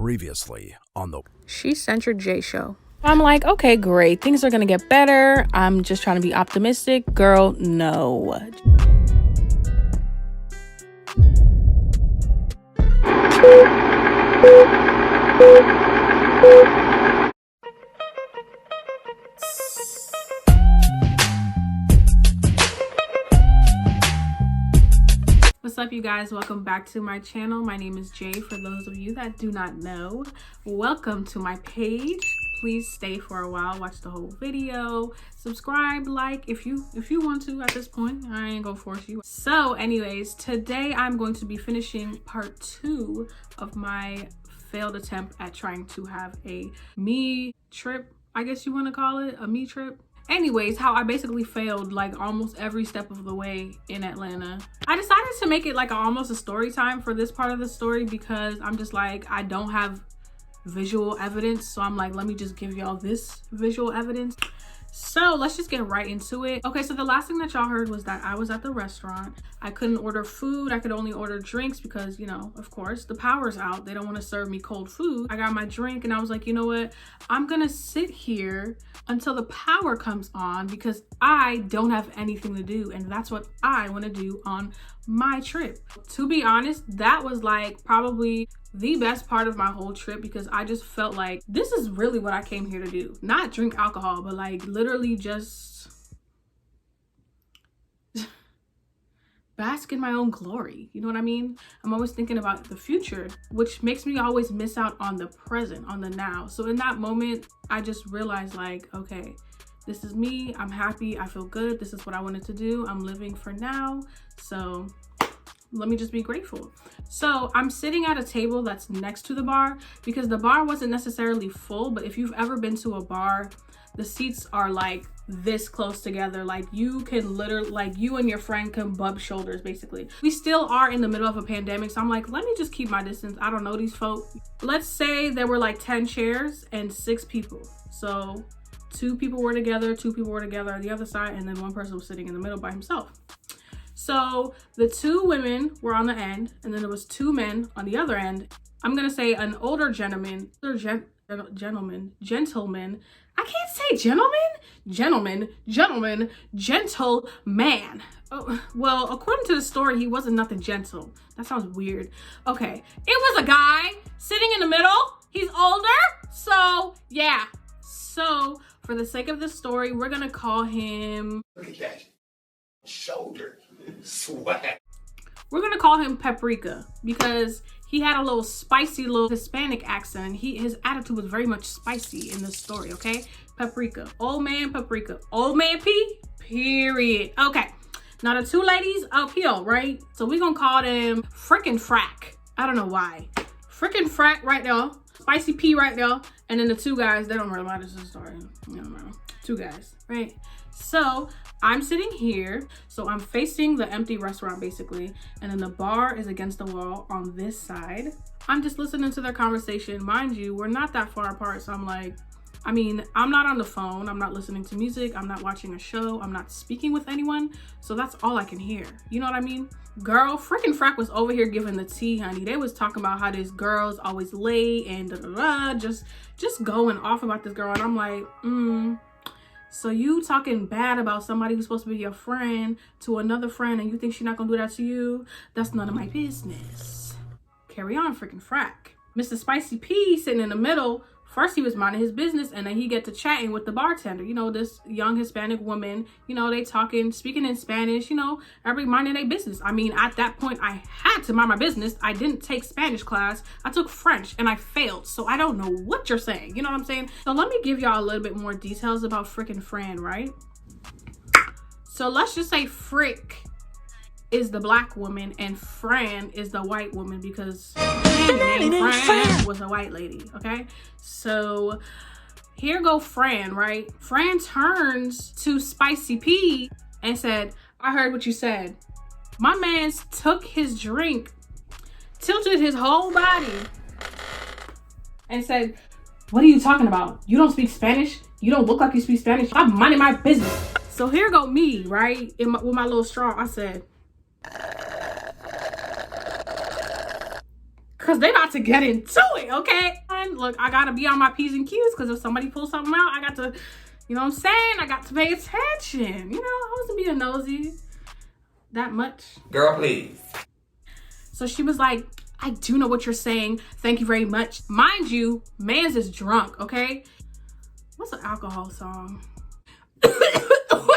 Previously on the SHEccentric Jae show. I'm like, okay, great. Things are going to get better. I'm just trying to be optimistic. Girl, no. What's up, you guys? Welcome back to my channel. My name is Jay. For those of you that do not know, welcome to my page. Please stay for a while, watch the whole video, subscribe, like if you want to. At this point, I ain't gonna force you. So anyways, today I'm going to be finishing part 2 of my failed attempt at trying to have a me trip, I guess you want to call it a me trip. Anyways, how I basically failed like almost every step of the way in Atlanta. I decided to make it like almost a story time for this part of the story because I'm just like, I don't have visual evidence. So I'm like, let me just give y'all this visual evidence. So let's just get right into it. Okay, so the last thing that y'all heard was that I was at the restaurant. I couldn't order food. I could only order drinks because, you know, of course, the power's out. They don't want to serve me cold food. I got my drink and I was like, you know what? I'm gonna sit here until the power comes on because I don't have anything to do. And that's what I want to do on my trip. To be honest, that was like probably the best part of my whole trip because I just felt like this is really what I came here to do. Not drink alcohol, but like literally just bask in my own glory. You know what I mean? I'm always thinking about the future, which makes me always miss out on the present, on the now. So in that moment, I just realized like, okay, this is me. I'm happy. I feel good. This is what I wanted to do. I'm living for now. So let me just be grateful. So I'm sitting at a table that's next to the bar because the bar wasn't necessarily full, but if you've ever been to a bar, the seats are like this close together. Like you can literally, like you and your friend can bump shoulders basically. We still are in the middle of a pandemic. So I'm like, let me just keep my distance. I don't know these folk. Let's say there were like 10 chairs and 6 people. So 2 people were together, 2 people were together on the other side, and then one person was sitting in the middle by himself. So the 2 women were on the end, and then there was 2 men on the other end. I'm gonna say an older gentleman. I can't say gentleman. Gentle man. Oh, well, according to the story, he wasn't nothing gentle. That sounds weird. Okay, it was a guy sitting in the middle. He's older, so yeah. So for the sake of the story, we're gonna call him. Look at that shoulder. Swag. We're gonna call him Paprika because he had a little spicy little Hispanic accent. His attitude was very much spicy in this story, okay? Paprika. Old man Paprika. Old man P, period. Okay. Now the 2 ladies up here, right? So we're gonna call them frickin' frack. I don't know why. Frickin' frack right there. Spicy P right there. And then the 2 guys, they don't really matter. This is a story. I don't know. 2 guys, right? So I'm sitting here, so I'm facing the empty restaurant basically, and then the bar is against the wall on this side. I'm just listening to their conversation. Mind you, we're not that far apart, so I'm like, I mean, I'm not on the phone, I'm not listening to music, I'm not watching a show, I'm not speaking with anyone, so that's all I can hear. You know what I mean? Girl, freaking frack was over here giving the tea, honey. They was talking about how this girl's always late and just going off about this girl, and I'm like, so you talking bad about somebody who's supposed to be your friend to another friend and you think she's not gonna do that to you? That's none of my business. Carry on, freaking frack. Mr. Spicy P sitting in the middle. First he was minding his business and then he get to chatting with the bartender. You know, this young Hispanic woman, you know, they talking, speaking in Spanish, you know, everybody minding their business. I mean, at that point I had to mind my business. I didn't take Spanish class. I took French and I failed. So I don't know what you're saying. You know what I'm saying? So let me give y'all a little bit more details about frickin' Fran, right? So let's just say Frick is the black woman and Fran is the white woman because Fran was a white lady, okay? So here go Fran, right? Fran turns to Spicy P and said, I heard what you said. My man's took his drink, tilted his whole body and said, what are you talking about? You don't speak Spanish? You don't look like you speak Spanish? I'm minding my business. So here go me, right? With my little straw, I said, Cause they about to get into it, okay? And look, I gotta be on my P's and Q's because if somebody pulls something out, I got to, you know what I'm saying? I got to pay attention. You know, I wasn't being nosy that much. Girl, please. So she was like, I do know what you're saying. Thank you very much. Mind you, mans is drunk, okay? What's an alcohol song? Coronavirus!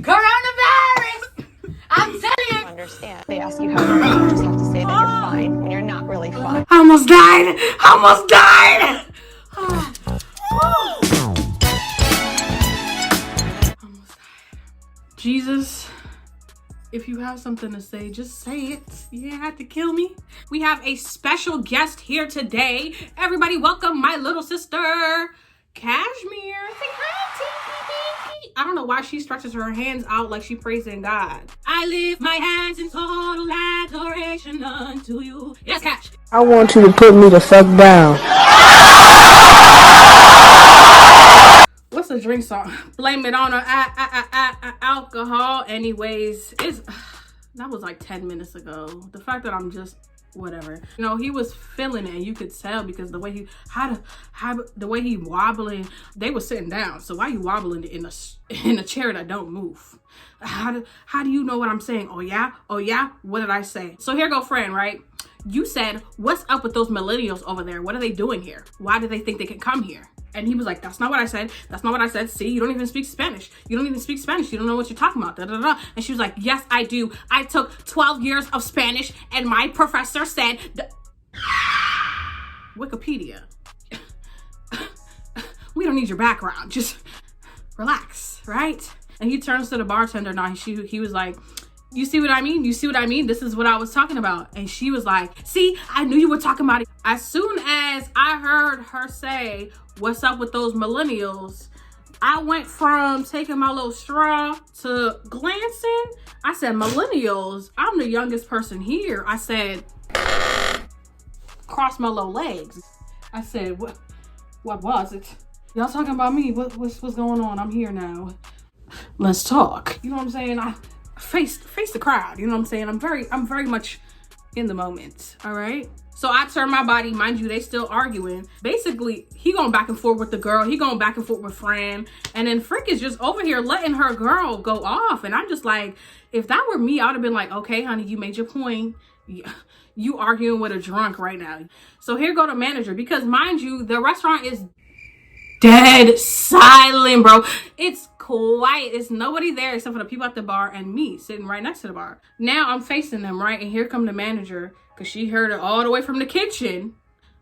Coronavirus! I'm telling you. Understand. They ask you how you are, you just have to say that you're fine when you're not really fine. I almost died. I almost died. Almost died. Jesus, if you have something to say, just say it. You didn't have to kill me. We have a special guest here today. Everybody welcome my little sister, Cashmere. Say hi, Tinky. I don't know why she stretches her hands out like she praising God. I lift my hands in total adoration unto you. Yes, Cash. I want you to put me the fuck down. What's the drink song? Blame it on alcohol. Anyways, that was like 10 minutes ago. The fact that I'm just whatever, you know, he was feeling it and you could tell because the way he the way he wobbling, they were sitting down, so why you wobbling in a chair that don't move? How do you know what I'm saying? Oh yeah, what did I say? So here go friend, right? You said, what's up with those millennials over there? What are they doing here? Why do they think they can come here? And he was like, that's not what I said. That's not what I said. See, you don't even speak Spanish. You don't even speak Spanish. You don't know what you're talking about. Da, da, da. And she was like, yes, I do. I took 12 years of Spanish and my professor said, Wikipedia. We don't need your background. Just relax, right? And he turns to the bartender now. He was like, you see what I mean? You see what I mean? This is what I was talking about. And she was like, see, I knew you were talking about it. As soon as I heard her say, what's up with those millennials? I went from taking my little straw to glancing. I said, millennials? I'm the youngest person here. I said, cross my little legs. I said, what was it? Y'all talking about me? What's going on? I'm here now. Let's talk. You know what I'm saying? I face the crowd. You know what I'm saying? I'm very much in the moment. All right. So I turned my body, mind you, they still arguing. Basically, he going back and forth with the girl. He going back and forth with Fran. And then Frick is just over here letting her girl go off. And I'm just like, if that were me, I would have been like, okay, honey, you made your point. You arguing with a drunk right now. So here go the manager. Because mind you, the restaurant is dead silent, bro. It's quiet. It's nobody there except for the people at the bar and me sitting right next to the bar. Now I'm facing them, right? And here come the manager because she heard it all the way from the kitchen.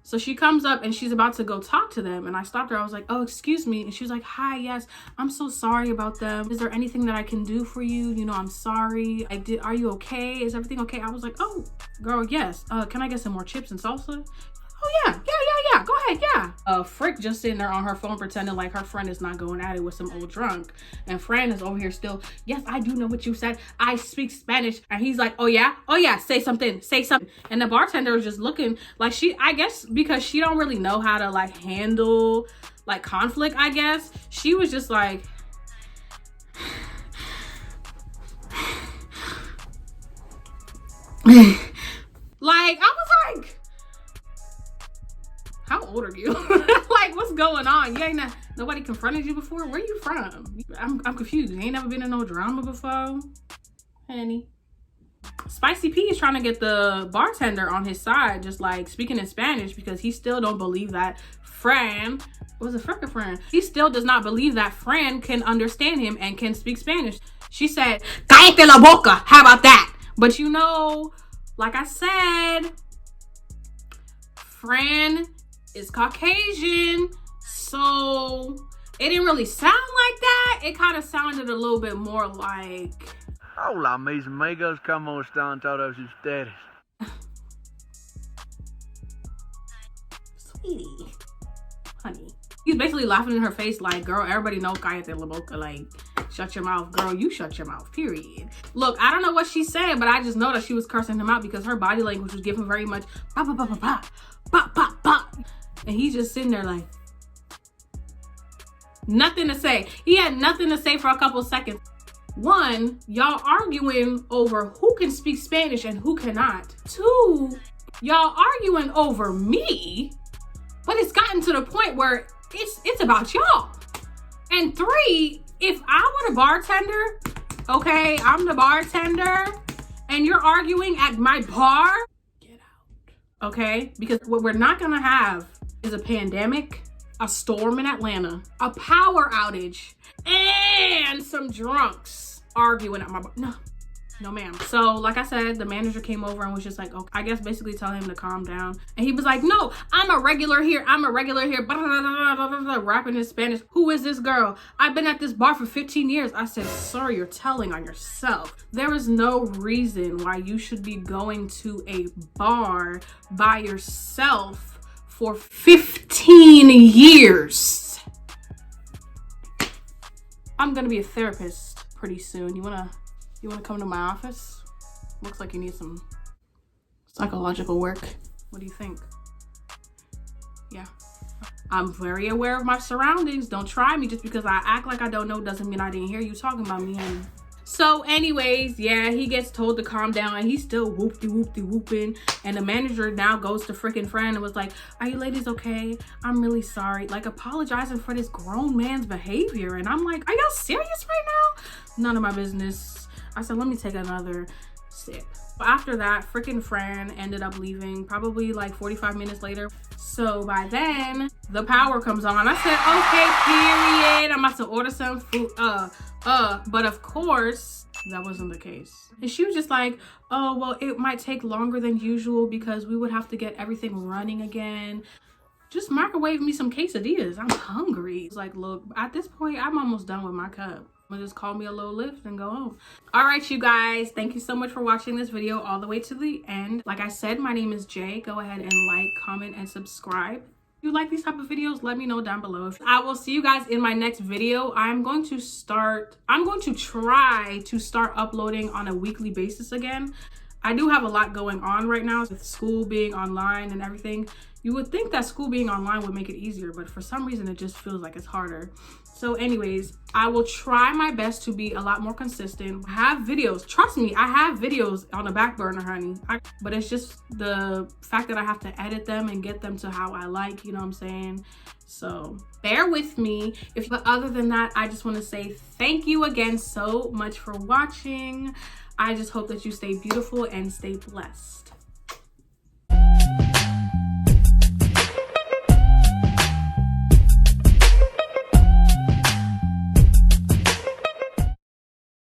So she comes up and she's about to go talk to them. And I stopped her. I was like, oh, excuse me. And she was like, hi, yes, I'm so sorry about them. Is there anything that I can do for you? You know, I'm sorry. Are you okay? Is everything okay? I was like, oh, girl, yes. Can I get some more chips and salsa? Oh yeah. Go ahead, yeah. Frick just sitting there on her phone pretending like her friend is not going at it with some old drunk. And Fran is over here still, yes, I do know what you said. I speak Spanish. And he's like, oh yeah, say something. And the bartender was just looking like I guess because she don't really know how to like handle like conflict, I guess. She was just like, like, I was like, how old are you? Like, what's going on? You ain't nobody confronted you before? Where you from? I'm confused. You ain't never been in no drama before? Honey. Spicy P is trying to get the bartender on his side, just like speaking in Spanish because he still don't believe that Fran, was it Frick or Fran? He still does not believe that Fran can understand him and can speak Spanish. She said, cállate la boca. How about that? But you know, like I said, Fran is Caucasian, so it didn't really sound like that. It kind of sounded a little bit more like, hola, mis amigos, ¿cómo están todos ustedes? Sweetie, honey. He's basically laughing in her face like, girl, everybody know cállate la boca, like, shut your mouth, girl, you shut your mouth, period. Look, I don't know what she said, but I just know that she was cursing him out because her body language was giving very much pa pa pa pa pa pa pa pa. And he's just sitting there like, nothing to say. He had nothing to say for a couple seconds. 1, y'all arguing over who can speak Spanish and who cannot. 2, y'all arguing over me, but it's gotten to the point where it's about y'all. And 3, if I were the bartender, okay, I'm the bartender, and you're arguing at my bar, get out, okay? Because what we're not gonna have is a pandemic, a storm in Atlanta, a power outage, and some drunks arguing at my bar. No ma'am. So like I said, the manager came over and was just like, okay, I guess basically telling him to calm down. And he was like, no, I'm a regular here, rapping in Spanish. Who is this girl? I've been at this bar for 15 years. I said, sir, you're telling on yourself. There is no reason why you should be going to a bar by yourself for 15 years. I'm gonna be a therapist pretty soon. You wanna come to my office? Looks like you need some psychological work. What do you think? Yeah. I'm very aware of my surroundings. Don't try me. Just because I act like I don't know doesn't mean I didn't hear you talking about me. So anyways, yeah, he gets told to calm down and he's still whooping. And the manager now goes to freaking friend and was like, are you ladies okay? I'm really sorry. Like apologizing for this grown man's behavior. And I'm like, are y'all serious right now? None of my business. I said, let me take another sip. After that, freaking friend ended up leaving probably like 45 minutes later. So by then, the power comes on. I said, okay, period. I'm about to order some food. But of course, that wasn't the case. And she was just like, oh, well, it might take longer than usual because we would have to get everything running again. Just microwave me some quesadillas. I'm hungry. It's like, look, at this point, I'm almost done with my cup. Just call me a little lift and go home. All right, you guys, thank you so much for watching this video all the way to the end. Like I said, my name is Jay. Go ahead and like, comment, and subscribe. If you like these type of videos, let me know down below. I will see you guys in my next video. I'm going to try to start uploading on a weekly basis again. I do have a lot going on right now with school being online and everything. You would think that school being online would make it easier, but for some reason it just feels like it's harder. So anyways, I will try my best to be a lot more consistent. I have videos, trust me, I have videos on the back burner, honey. But it's just the fact that I have to edit them and get them to how I like, you know what I'm saying? So bear with me. But other than that, I just want to say thank you again so much for watching. I just hope that you stay beautiful and stay blessed.